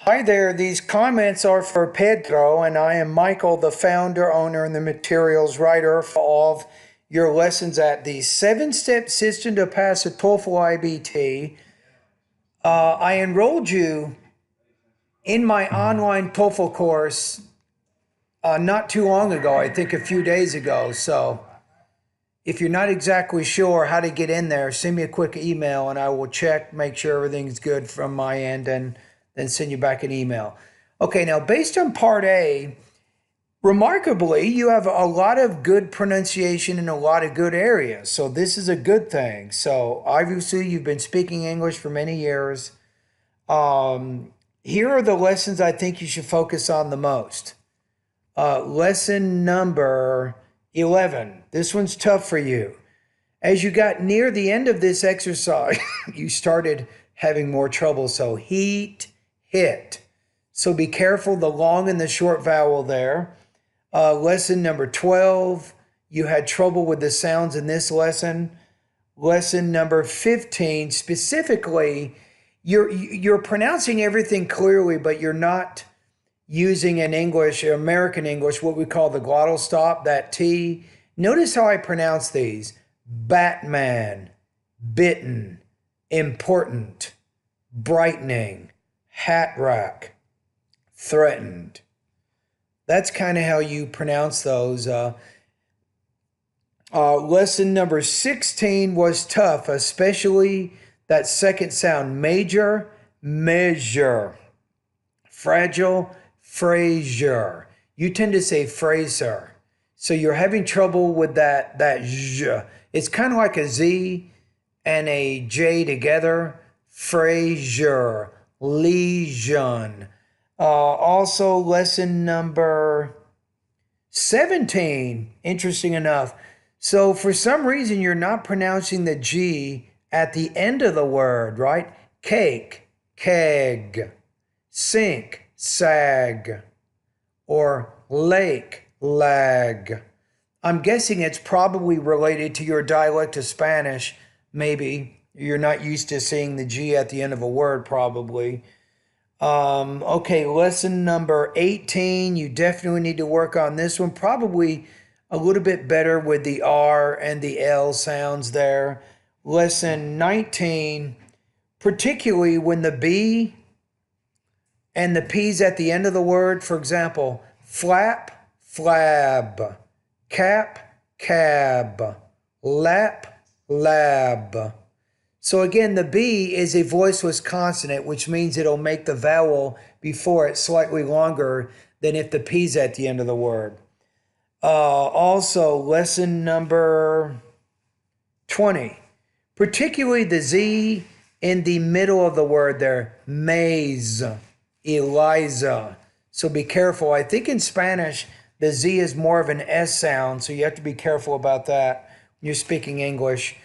Hi there, these comments are for Pedro, and I am Michael, the founder, owner, and the materials writer for all of your lessons at the 7-step system to pass a TOEFL IBT. I enrolled you in my online TOEFL course not too long ago, I think a few days ago. So if you're not exactly sure how to get in there, send me a quick email and I will check, make sure everything's good from my end, and then send you back an email. Okay, now based on part A, remarkably, you have a lot of good pronunciation in a lot of good areas. So this is a good thing. So obviously you've been speaking English for many years. Here are the lessons I think you should focus on the most. Lesson number 11. This one's tough for you. As you got near the end of this exercise, you started having more trouble. So heat, hit. So be careful the long and the short vowel there. Lesson number 12, you had trouble with the sounds in this lesson. Lesson number 15, specifically, you're pronouncing everything clearly, but you're not using in English, American English, what we call the glottal stop, that T. Notice how I pronounce these. Batman, bitten, important, brightening, hat rack, threatened. That's kind of how you pronounce those. Lesson number 16 was tough, especially that second sound, major, measure, fragile, Fraser. You tend to say Fraser. So you're having trouble with that j. It's kind of like a Z and a J together. Fraser, lesion. Also, lesson number 17, interesting enough. So for some reason, you're not pronouncing the G at the end of the word, right? Cake, keg, sink, sag, or lake, lag. I'm guessing it's probably related to your dialect of Spanish, maybe. You're not used to seeing the G at the end of a word, probably. Okay, lesson number 18, you definitely need to work on this one. Probably a little bit better with the R and the L sounds there. Lesson 19, particularly when the B and the P's at the end of the word. For example, flap, flab, cap, cab, lap, lab. So again, the B is a voiceless consonant, which means it'll make the vowel before it slightly longer than if the P's at the end of the word. Also, lesson number 20, particularly the Z in the middle of the word there, maze, Eliza. So be careful. I think in Spanish, the Z is more of an S sound, so you have to be careful about that when you're speaking English.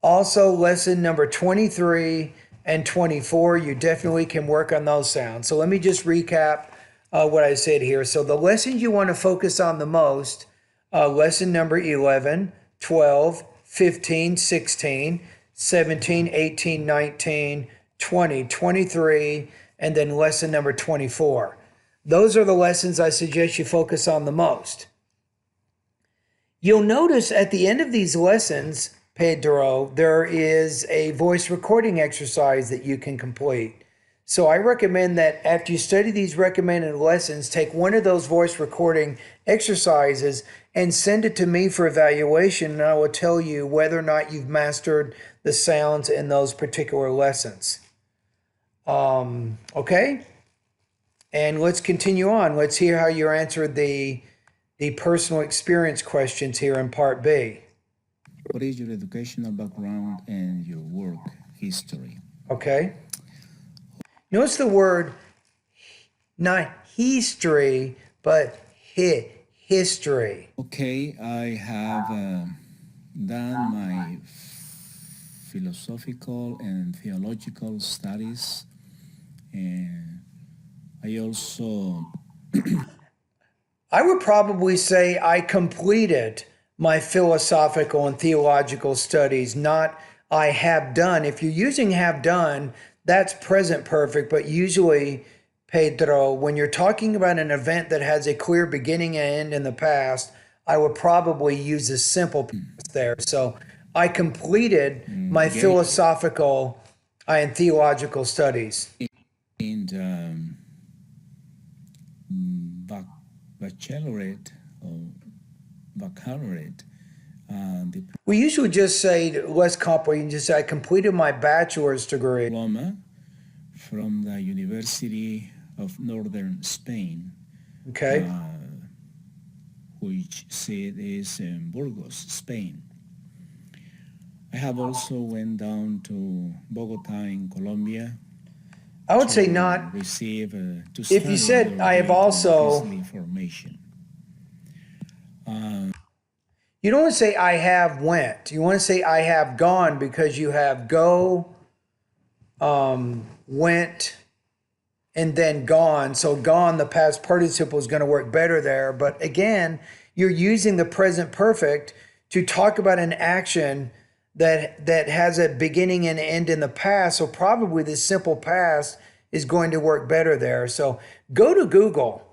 Also, lesson number 23 and 24, you definitely can work on those sounds. So let me just recap what I said here. So the lessons you want to focus on the most, lesson number 11, 12, 15, 16, 17, 18, 19, 20, 23, and then lesson number 24. Those are the lessons I suggest you focus on the most. You'll notice at the end of these lessons, Pedro, there is a voice recording exercise that you can complete. So I recommend that after you study these recommended lessons, take one of those voice recording exercises and send it to me for evaluation, and I will tell you whether or not you've mastered the sounds in those particular lessons. Okay? And let's continue on. Let's hear how you answered the personal experience questions here in part B. What is your educational background and your work history? Okay. Notice the word, not history, but history. Okay, I have done my philosophical and theological studies, and I also... I would probably say I completed my philosophical and theological studies, not I have done. If you're using have done, that's present perfect, but usually Pedro, when you're talking about an event that has a clear beginning and end in the past, I would probably use a simple past there. So I completed my Getting philosophical and theological studies. in bachelorate or baccalaureate, the We usually just say less complicated. You just say I completed my bachelor's degree. diploma from the University of Northern Spain, Okay. which seat is in Burgos, Spain. I have also went down to Bogota in Colombia I would to say not. receive to If you study said I have theology and also, priestly formation. you don't want to say I have went. You want to say I have gone because you have go, went, and then gone. So gone, the past participle is going to work better there. But again, you're using the present perfect to talk about an action that has a beginning and end in the past. So probably the simple past is going to work better there. So go to Google.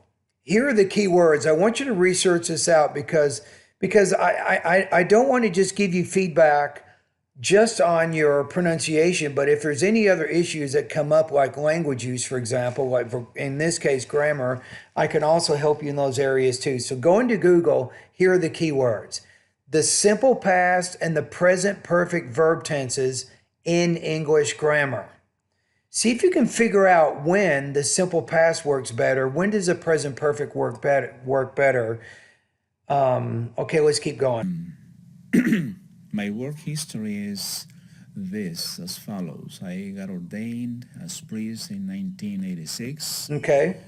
Here are the key words. I want you to research this out because I don't want to just give you feedback just on your pronunciation, but if there's any other issues that come up, like language use, for example, like in this case, grammar, I can also help you in those areas too. So go into Google, here are the key words. The simple past and the present perfect verb tenses in English grammar. See if you can figure out when the simple past works better. When does the present perfect work better? Okay, let's keep going. My work history is this as follows. I got ordained as priest in 1986. Okay.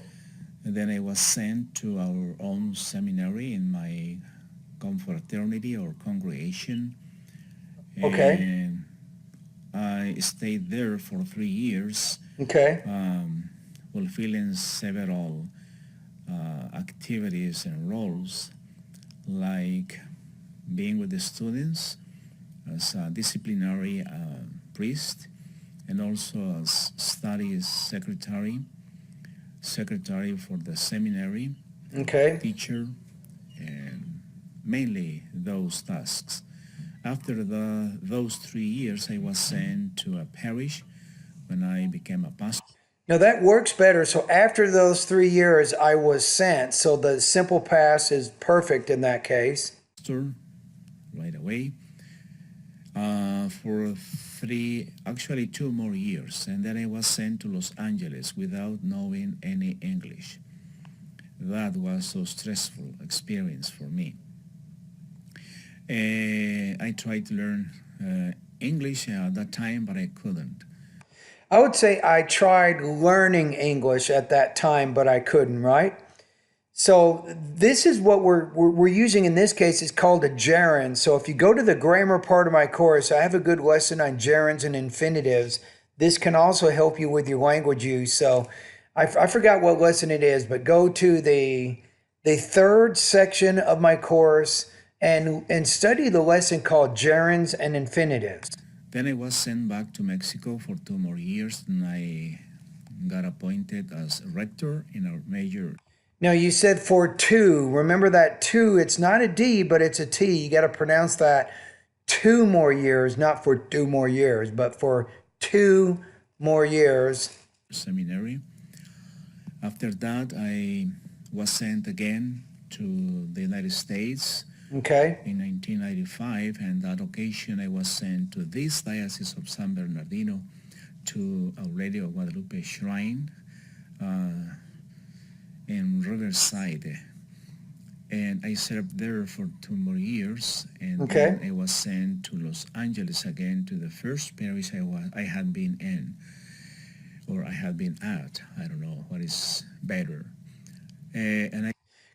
And then I was sent to our own seminary in my confraternity or congregation. Okay. And I stayed there for 3 years, Okay. fulfilling several activities and roles, like being with the students as a disciplinary priest, and also as studies secretary for the seminary, Okay. teacher, and mainly those tasks. After those 3 years, I was sent to a parish when I became a pastor. Now that works better. So after those 3 years, I was sent. So the simple past is perfect in that case. Right away for 2 more years, and then I was sent to Los Angeles without knowing any English. That was a stressful experience for me. I tried to learn English at that time, but I couldn't. I would say I tried learning English at that time, but I couldn't, right? So this is what we're using in this case. It's called a gerund. So if you go to the grammar part of my course, I have a good lesson on gerunds and infinitives. This can also help you with your language use. So I forgot what lesson it is, but go to the third section of my course and study the lesson called gerunds and infinitives. Then I was sent back to Mexico for 2 more years, and I got appointed as rector in our major. Now you said for 2. Remember that 2, it's not a D, but it's a T. You got to pronounce that 2 more years, not for 2 more years, but for 2 more years. Seminary. After that, I was sent again to the United States. Okay. In 1995, and that occasion I was sent to this diocese of San Bernardino to Our Lady of Guadalupe Shrine in Riverside, and I served there for 2 more years, and then I was sent to Los Angeles again to the first parish I had been in, or I had been at. I don't know what is better.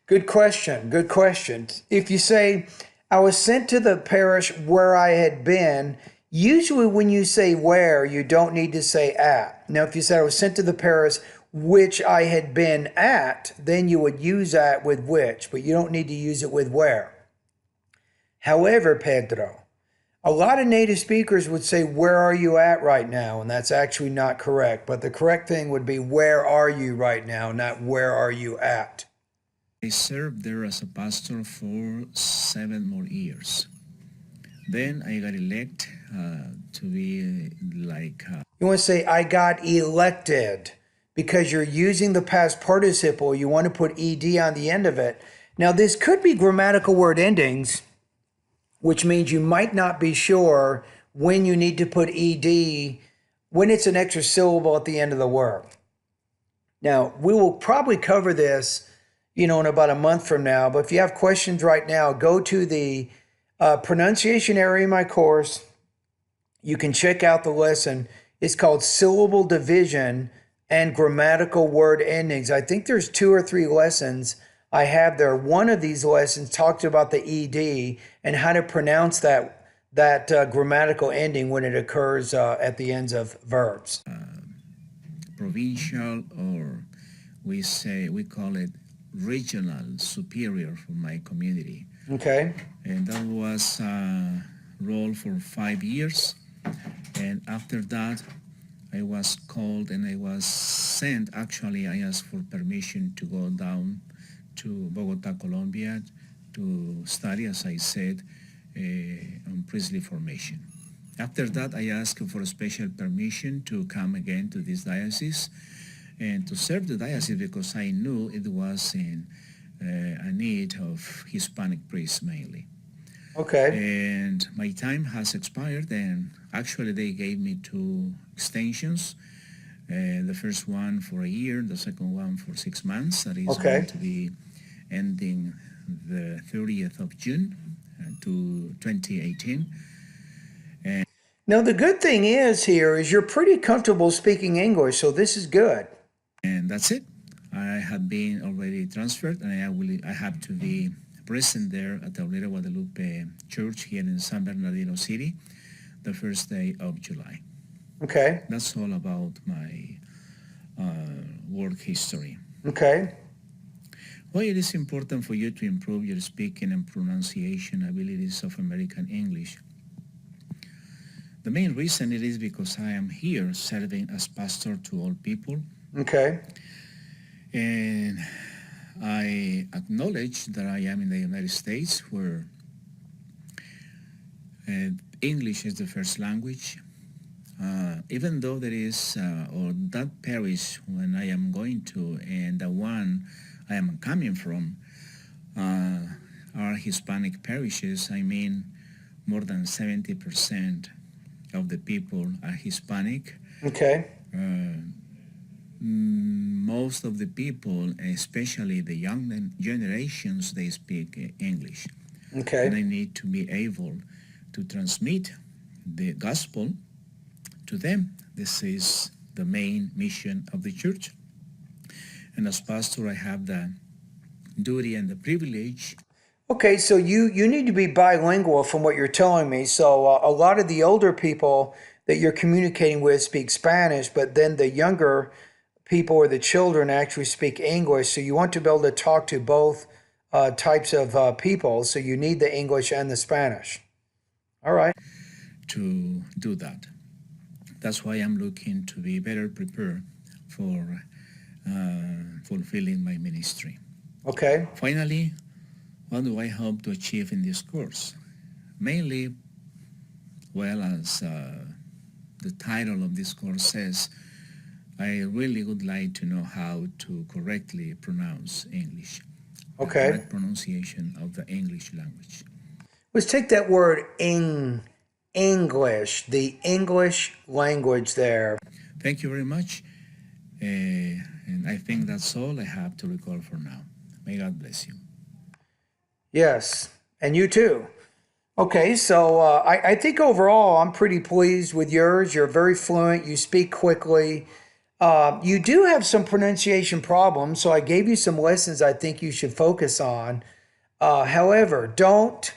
Good question. Good question. If you say, I was sent to the parish where I had been, usually when you say where, you don't need to say at. Now, if you said I was sent to the parish which I had been at, then you would use that with which, but you don't need to use it with where. However, Pedro, A lot of native speakers would say, where are you at right now? And that's actually not correct. But the correct thing would be, where are you right now, not where are you at? I served there as a pastor for 7 more years. Then I got elected to be You want to say, I got elected, because you're using the past participle. You want to put ed on the end of it. Now, this could be grammatical word endings, which means you might not be sure when you need to put ed, when it's an extra syllable at the end of the word. Now, we will probably cover this, in about a month from now. But if you have questions right now, go to the pronunciation area in my course. You can check out the lesson. It's called Syllable Division and Grammatical Word Endings. I think there's 2 or 3 lessons I have there. One of these lessons talks about the ed and how to pronounce that grammatical ending when it occurs at the ends of verbs. Provincial, or we call it regional superior for my community. Okay. And that was a role for 5 years. And after that, I was called and I was sent. Actually, I asked for permission to go down to Bogota, Colombia, to study, as I said, on priestly formation. After that, I asked for a special permission to come again to this diocese and to serve the diocese, because I knew it was in a need of Hispanic priests mainly. Okay. And my time has expired, and actually they gave me 2 extensions. The first one for a year, the second one for 6 months. That is going to be ending the 30th of June to 2018. And now, the good thing is you're pretty comfortable speaking English, so this is good. And that's it. I have been already transferred, and I have to be present there at the Tablero Guadalupe Church here in San Bernardino City the first day of July. Okay. That's all about my work history. Okay. Why it is important for you to improve your speaking and pronunciation abilities of American English? The main reason it is because I am here serving as pastor to all people. Okay. And I acknowledge that I am in the United States, where English is the first language. Even though there is, or that parish when I am going to and the one I am coming from are Hispanic parishes. I mean, more than 70% of the people are Hispanic. Okay. Most of the people, especially the young generations, they speak English. Okay. And I need to be able to transmit the gospel to them. This is the main mission of the church. And as pastor, I have the duty and the privilege. Okay, so you need to be bilingual from what you're telling me. So a lot of the older people that you're communicating with speak Spanish, but then the younger people or the children actually speak English. So you want to be able to talk to both types of people. So you need the English and the Spanish. All right. To do that. That's why I'm looking to be better prepared for fulfilling my ministry. Okay. Finally, what do I hope to achieve in this course? Mainly, well, as the title of this course says, I really would like to know how to correctly pronounce English. Okay. The correct pronunciation of the English language. Let's take that word English, the English language there. Thank you very much. And I think that's all I have to record for now. May God bless you. Yes, and you too. Okay, so I think overall I'm pretty pleased with yours. You're very fluent. You speak quickly. You do have some pronunciation problems, so I gave you some lessons I think you should focus on. However, don't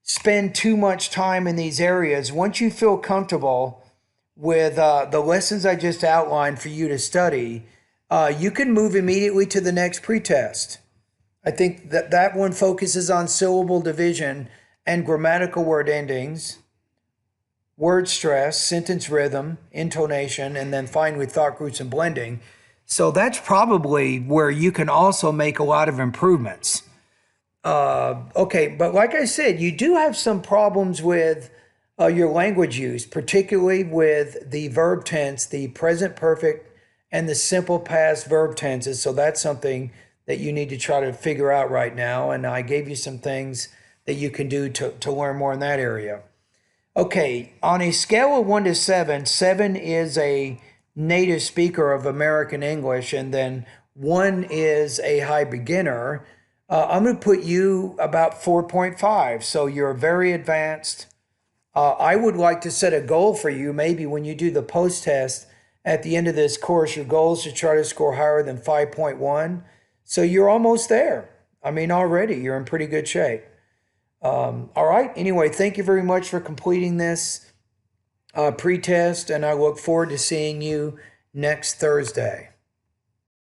spend too much time in these areas. Once you feel comfortable with the lessons I just outlined for you to study, you can move immediately to the next pretest. I think that one focuses on syllable division and grammatical word endings. word stress, sentence rhythm, intonation, and then finally thought groups and blending. So that's probably where you can also make a lot of improvements. Okay, but like I said, you do have some problems with your language use, particularly with the verb tense, the present perfect, and the simple past verb tenses. So that's something that you need to try to figure out right now. And I gave you some things that you can do to learn more in that area. Okay, on a scale of 1 to 7, 7 is a native speaker of American English, and then 1 is a high beginner. I'm going to put you about 4.5. So you're very advanced. I would like to set a goal for you. Maybe when you do the post test at the end of this course, your goal is to try to score higher than 5.1. So you're almost there. I mean, already you're in pretty good shape. All right. Anyway, thank you very much for completing this pre-test, and I look forward to seeing you next Thursday.